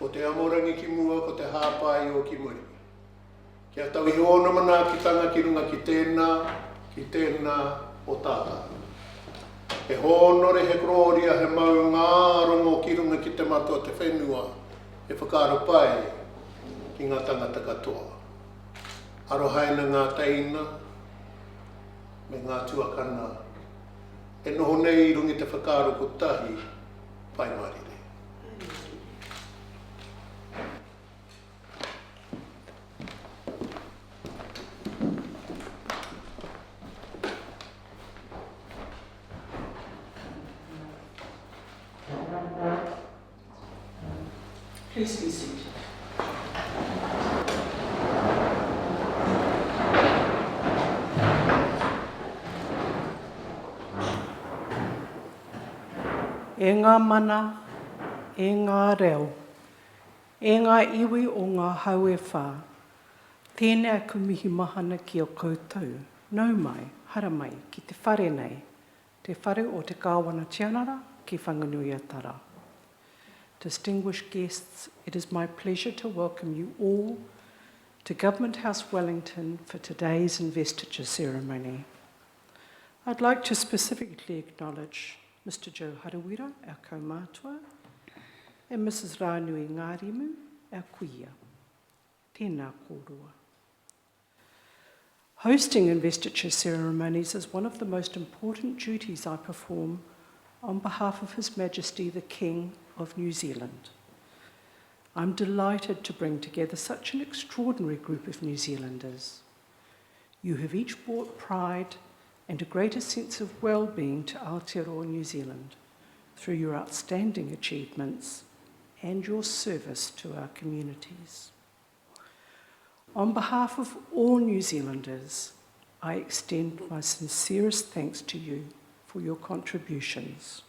ko te amorangi ki mua, ko te hāpai o ki muri. Kia tau i ona mana ki tanga ki runga ki tēnā o tāta. He honore, he kroria, he mau ngā rongo ki runga ki te matua te whenua, he whakaro pai ki ngā tangata katoa. Arohaina ngā teina, me ngā tuakana, e noho nei rungi te whakaro ko tahi, pai marire. Please be seated. E ngā mana, e ngā reo, e ngā iwi o ngā hau e whā, tēnei aku mihi mahana ki o koutou, nau mai, hara mai, ki te whare nei, te whare o te kāwana tianara ki Whanganuiatara. Distinguished guests, it is my pleasure to welcome you all to Government House Wellington for today's investiture ceremony. I'd like to specifically acknowledge Mr. Joe Harawira, our kaumātua, and Mrs. Rānui Ngārimu, our kuia. Tēnā kōrua. Hosting investiture ceremonies is one of the most important duties I perform on behalf of His Majesty the King of New Zealand. I'm delighted to bring together such an extraordinary group of New Zealanders. You have each brought pride and a greater sense of well-being to Aotearoa New Zealand through your outstanding achievements and your service to our communities. On behalf of all New Zealanders, I extend my sincerest thanks to you for your contributions.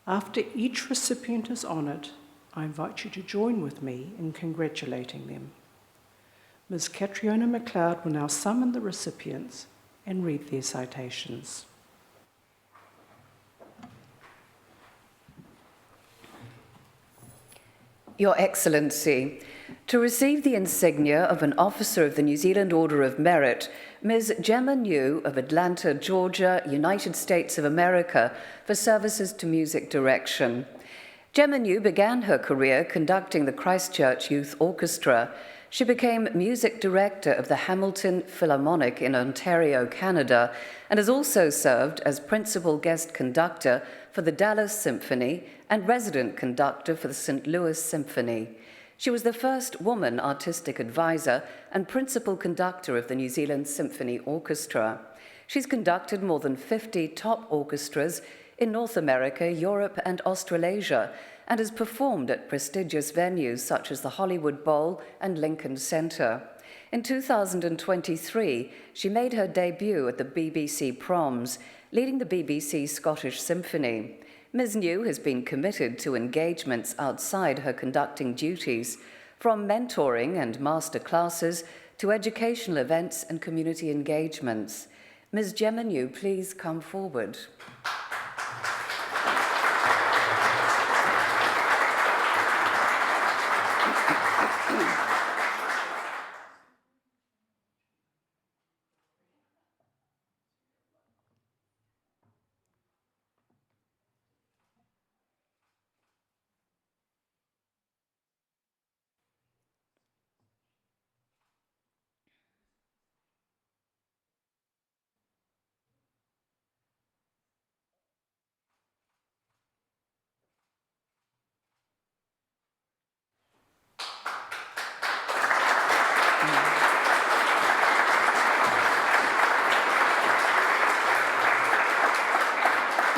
After each recipient is honoured, I invite you to join with me in congratulating them. Ms. Catriona McLeod will now summon the recipients and read their citations. Your Excellency, to receive the insignia of an Officer of the New Zealand Order of Merit, Ms. Gemma Ng of Atlanta, Georgia, United States of America, for services to music direction. Gemma Ng began her career conducting the Christchurch Youth Orchestra. She became music director of the Hamilton Philharmonic in Ontario, Canada, and has also served as principal guest conductor for the Dallas Symphony and resident conductor for the St. Louis Symphony. She was the first woman artistic advisor and principal conductor of the New Zealand Symphony Orchestra. She's conducted more than 50 top orchestras in North America, Europe, and Australasia, and has performed at prestigious venues such as the Hollywood Bowl and Lincoln Center. In 2023, she made her debut at the BBC Proms, leading the BBC Scottish Symphony. Ms. Ng has been committed to engagements outside her conducting duties, from mentoring and master classes to educational events and community engagements. Ms. Gemma Ng, please come forward.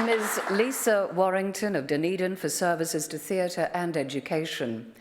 Ms. Lisa Warrington of Dunedin for services to theatre and education.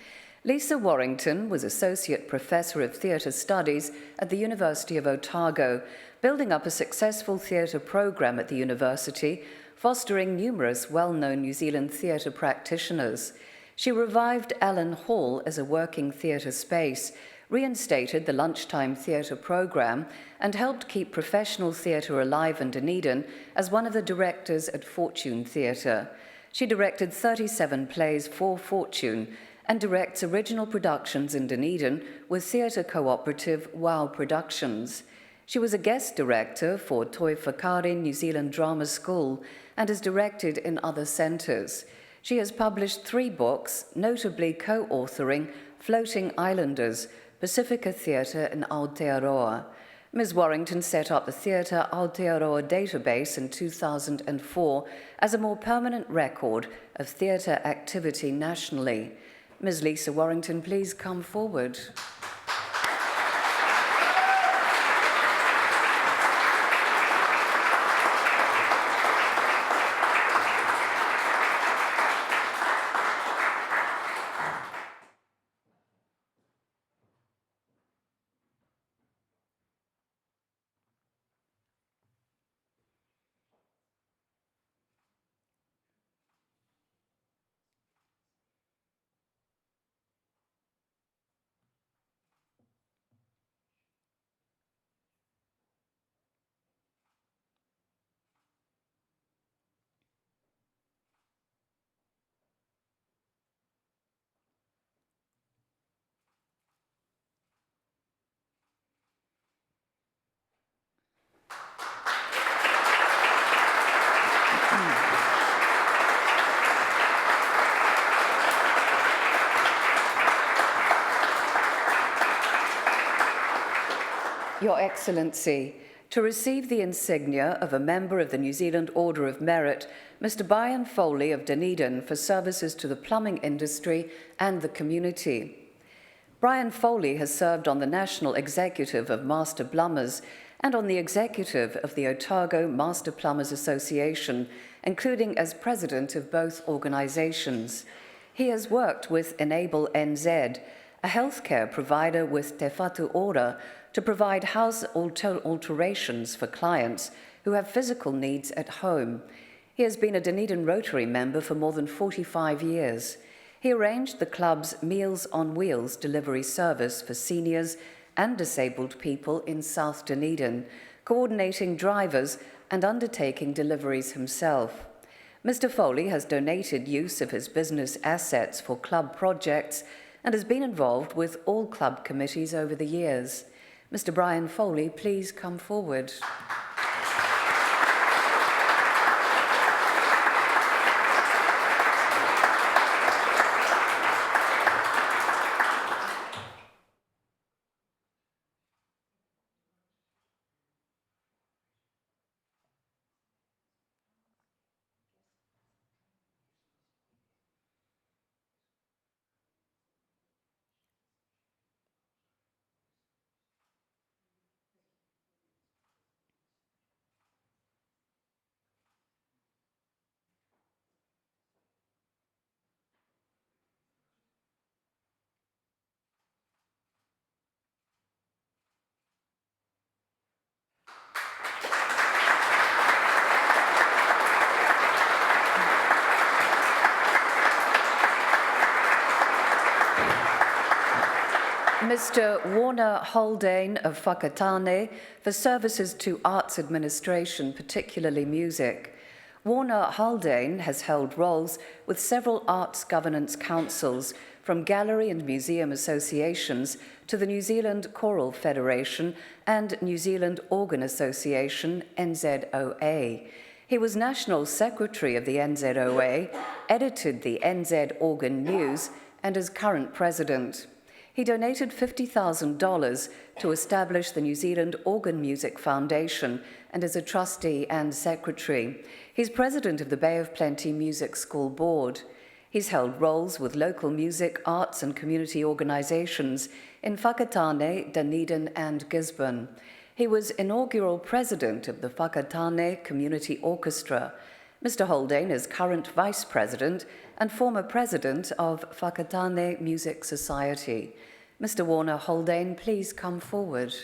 Lisa Warrington was Associate Professor of Theatre Studies at the University of Otago, building up a successful theatre program at the university, fostering numerous well-known New Zealand theatre practitioners. She revived Allen Hall as a working theatre space, reinstated the lunchtime theatre program, and helped keep professional theatre alive in Dunedin as one of the directors at Fortune Theatre. She directed 37 plays for Fortune and directs original productions in Dunedin with theatre cooperative WOW Productions. She was a guest director for Toi Whakaari New Zealand Drama School and has directed in other centres. She has published 3 books, notably co-authoring Floating Islanders, Pacifica Theatre in Aotearoa. Ms. Warrington set up the Theatre Aotearoa database in 2004 as a more permanent record of theatre activity nationally. Ms. Lisa Warrington, please come forward. Your Excellency, to receive the insignia of a member of the New Zealand Order of Merit, Mr. Brian Foley of Dunedin for services to the plumbing industry and the community. Brian Foley has served on the National Executive of Master Plumbers and on the Executive of the Otago Master Plumbers Association, including as President of both organisations. He has worked with Enable NZ, a healthcare provider with Te Whatu Ora, to provide house alterations for clients who have physical needs at home. He has been a Dunedin Rotary member for more than 45 years. He arranged the club's Meals on Wheels delivery service for seniors and disabled people in South Dunedin, coordinating drivers and undertaking deliveries himself. Mr. Foley has donated use of his business assets for club projects and has been involved with all club committees over the years. Mr. Brian Foley, please come forward. Mr. Warner Halane of Whakatane for services to arts administration, particularly music. Warner Halane has held roles with several arts governance councils, from gallery and museum associations to the New Zealand Choral Federation and New Zealand Organ Association, NZOA. He was National Secretary of the NZOA, edited the NZ Organ News, and is current president. He donated $50,000 to establish the New Zealand Organ Music Foundation and is a trustee and secretary. He's president of the Bay of Plenty Music School Board. He's held roles with local music, arts and community organisations in Whakatane, Dunedin and Gisborne. He was inaugural president of the Whakatane Community Orchestra. Mr. Halane is current vice president and former president of Whakatane Music Society. Mr. Warner Halane, please come forward.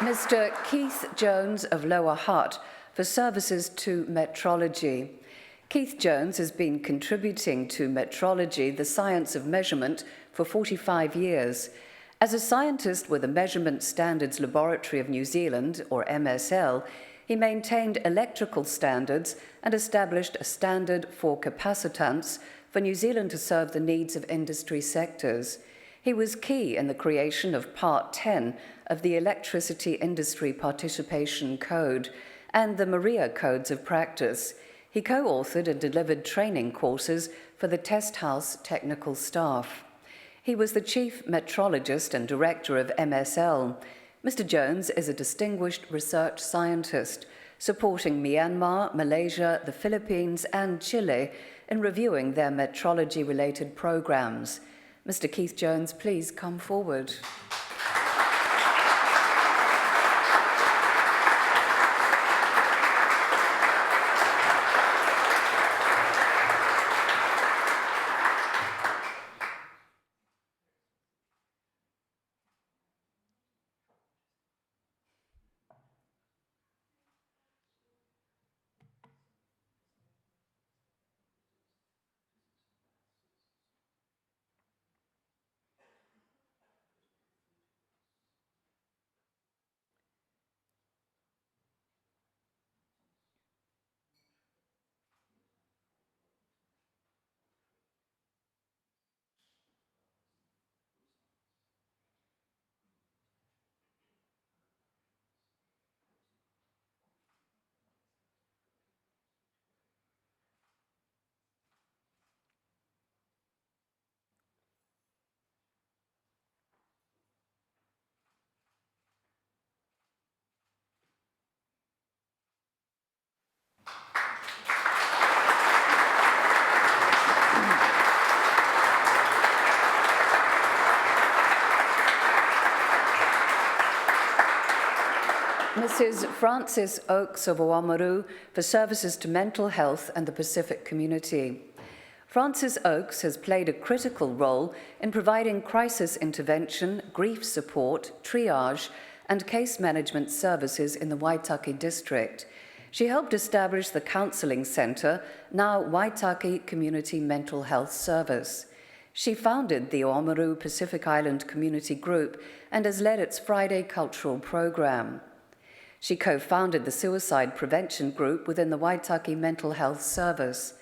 Mr. Keith Jones of Lower Hutt for services to metrology. Keith Jones has been contributing to metrology, the science of measurement, for 45 years. As a scientist with the Measurement Standards Laboratory of New Zealand, or MSL, he maintained electrical standards and established a standard for capacitance for New Zealand to serve the needs of industry sectors. He was key in the creation of Part 10 of the Electricity Industry Participation Code and the Maria Codes of Practice. He co-authored and delivered training courses for the test house technical staff. He was the chief metrologist and director of MSL. Mr. Jones is a distinguished research scientist, supporting Myanmar, Malaysia, the Philippines and Chile in reviewing their metrology-related programs. Mr. Keith Jones, please come forward. Mrs. Frances Oakes of Oamaru for services to mental health and the Pacific community. Frances Oakes has played a critical role in providing crisis intervention, grief support, triage, and case management services in the Waitaki district. She helped establish the Counselling Centre, now Waitaki Community Mental Health Service. She founded the Oamaru Pacific Island Community Group and has led its Friday cultural program. She co-founded the Suicide Prevention Group within the Waitaki Mental Health Service.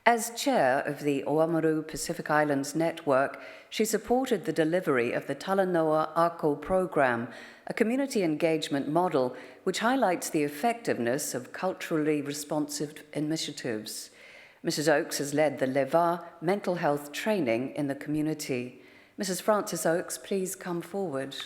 As chair of the Oamaru Pacific Islands Network, she supported the delivery of the Talanoa Ako program, a community engagement model which highlights the effectiveness of culturally responsive initiatives. Mrs. Oakes has led the Leva mental health training in the community. Mrs. Frances Oakes, please come forward.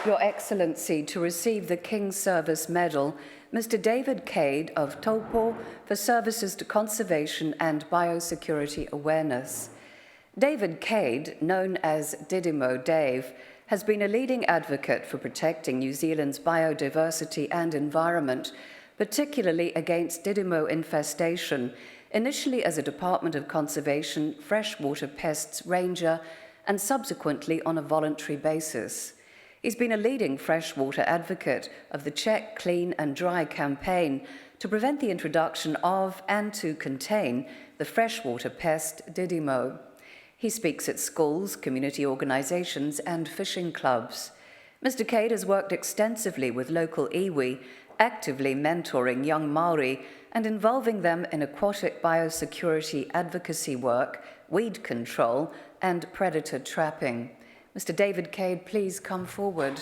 Your Excellency, to receive the King's Service Medal, Mr. David Cade of Taupo for services to conservation and biosecurity awareness. David Cade, known as Didimo Dave, has been a leading advocate for protecting New Zealand's biodiversity and environment, particularly against Didimo infestation, initially as a Department of Conservation freshwater pests ranger and subsequently on a voluntary basis. He's been a leading freshwater advocate of the Check, Clean and Dry campaign to prevent the introduction of and to contain the freshwater pest Didimo. He speaks at schools, community organisations and fishing clubs. Mr. Cade has worked extensively with local iwi, actively mentoring young Māori and involving them in aquatic biosecurity advocacy work, weed control and predator trapping. Mr. David Cade, please come forward.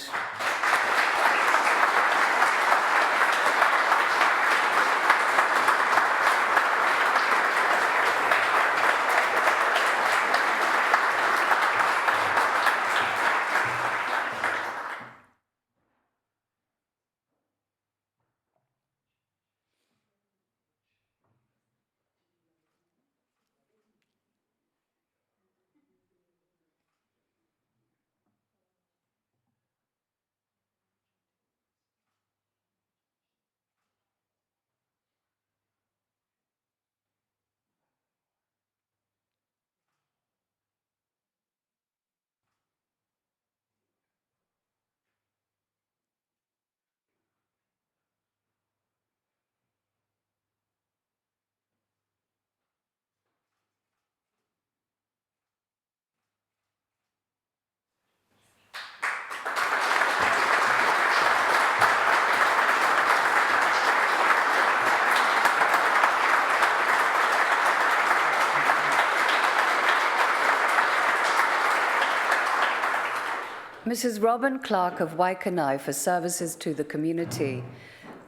Mrs. Robin Clark of Waikanae for services to the community.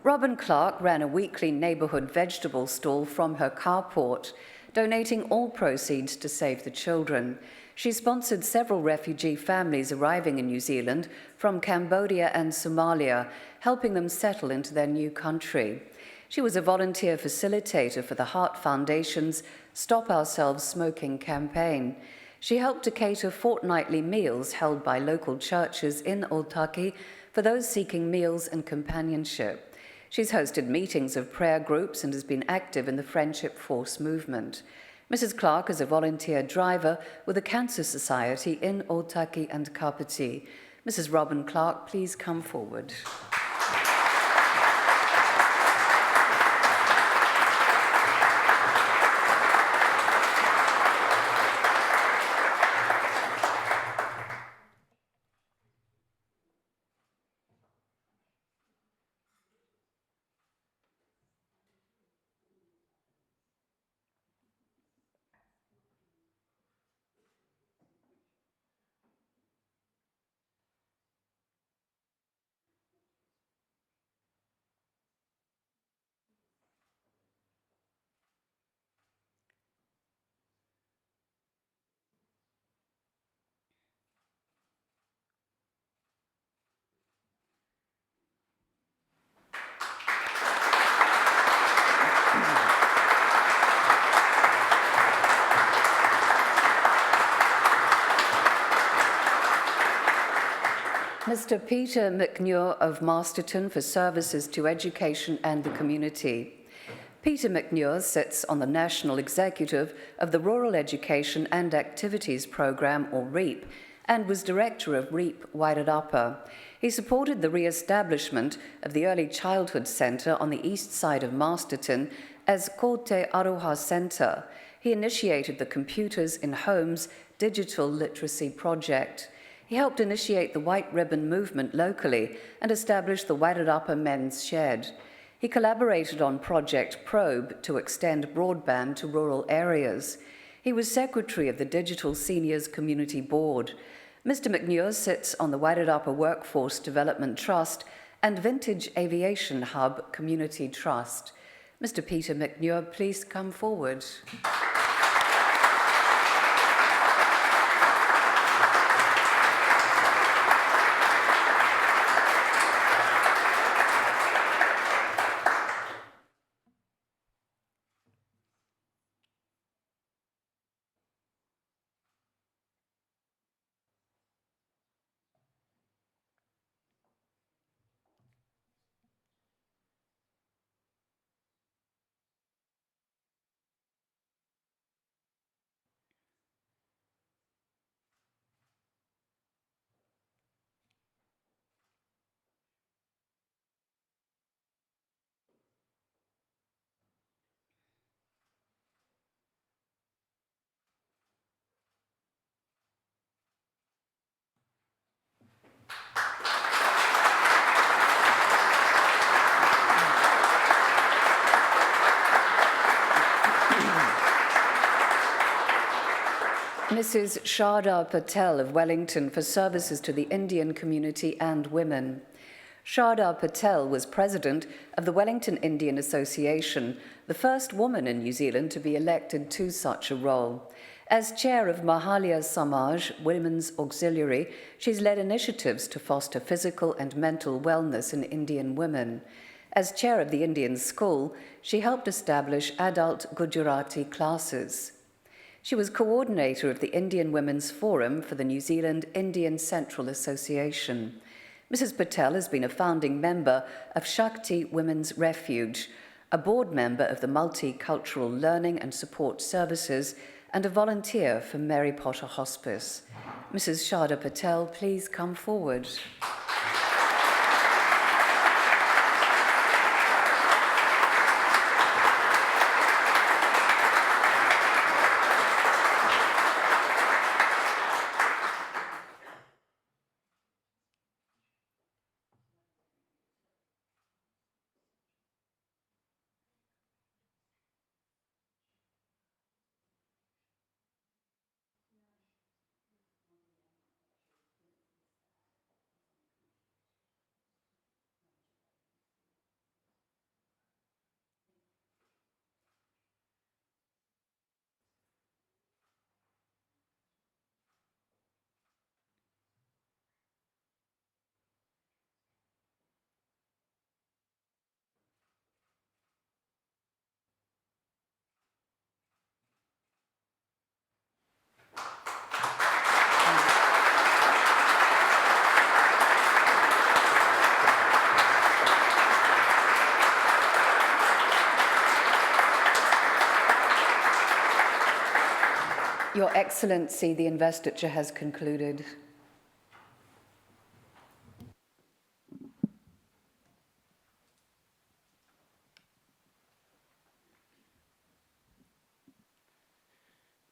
Robin Clark ran a weekly neighbourhood vegetable stall from her carport, donating all proceeds to save the children. She sponsored several refugee families arriving in New Zealand from Cambodia and Somalia, helping them settle into their new country. She was a volunteer facilitator for the Heart Foundation's Stop Ourselves Smoking campaign. She helped to cater fortnightly meals held by local churches in Otaki for those seeking meals and companionship. She's hosted meetings of prayer groups and has been active in the Friendship Force movement. Mrs. Clark is a volunteer driver with the Cancer Society in Otaki and Kapiti. Mrs. Robin Clark, please come forward. Mr. Peter Mcnure of Masterton for services to education and the community. Peter Mcnure sits on the National Executive of the Rural Education and Activities Programme, or REAP, and was director of REAP Wairarapa. He supported the re-establishment of the Early Childhood Centre on the east side of Masterton as Ko Te Aroha Centre. He initiated the Computers in Homes digital literacy project. He helped initiate the White Ribbon movement locally and established the Wairarapa Men's Shed. He collaborated on Project Probe to extend broadband to rural areas. He was secretary of the Digital Seniors Community Board. Mr. Mcnure sits on the Wairarapa Workforce Development Trust and Vintage Aviation Hub Community Trust. Mr. Peter Mcnure, please come forward. Mrs. Sharda Patel of Wellington for services to the Indian community and women. Sharda Patel was president of the Wellington Indian Association, the first woman in New Zealand to be elected to such a role. As chair of Mahalia Samaj Women's Auxiliary, she's led initiatives to foster physical and mental wellness in Indian women. As chair of the Indian School, she helped establish adult Gujarati classes. She was coordinator of the Indian Women's Forum for the New Zealand Indian Central Association. Mrs. Patel has been a founding member of Shakti Women's Refuge, a board member of the Multicultural Learning and Support Services, and a volunteer for Mary Potter Hospice. Mrs. Sharda Patel, please come forward. Your Excellency, the investiture has concluded.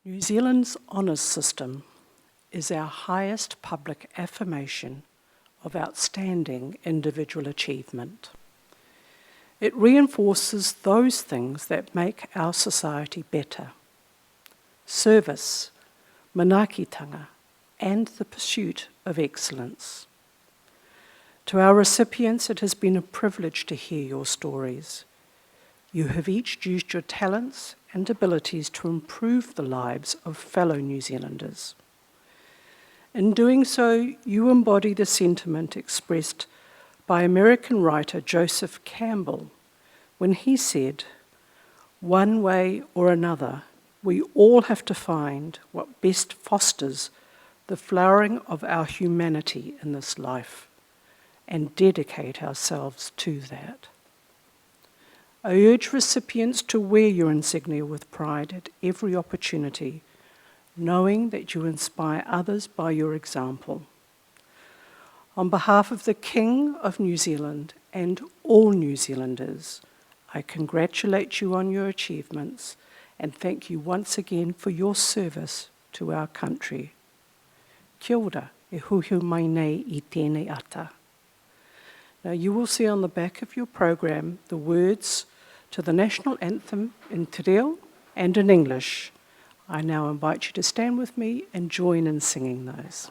New Zealand's honours system is our highest public affirmation of outstanding individual achievement. It reinforces those things that make our society better: service, manaakitanga, and the pursuit of excellence. To our recipients, it has been a privilege to hear your stories. You have each used your talents and abilities to improve the lives of fellow New Zealanders. In doing so, you embody the sentiment expressed by American writer Joseph Campbell when he said, "One way or another, we all have to find what best fosters the flowering of our humanity in this life and dedicate ourselves to that." I urge recipients to wear your insignia with pride at every opportunity, knowing that you inspire others by your example. On behalf of the King of New Zealand and all New Zealanders, I congratulate you on your achievements and thank you once again for your service to our country. Kia ora, e huhu mai nei I tēnei ata. Now you will see on the back of your program the words to the national anthem in te reo and in English. I now invite you to stand with me and join in singing those.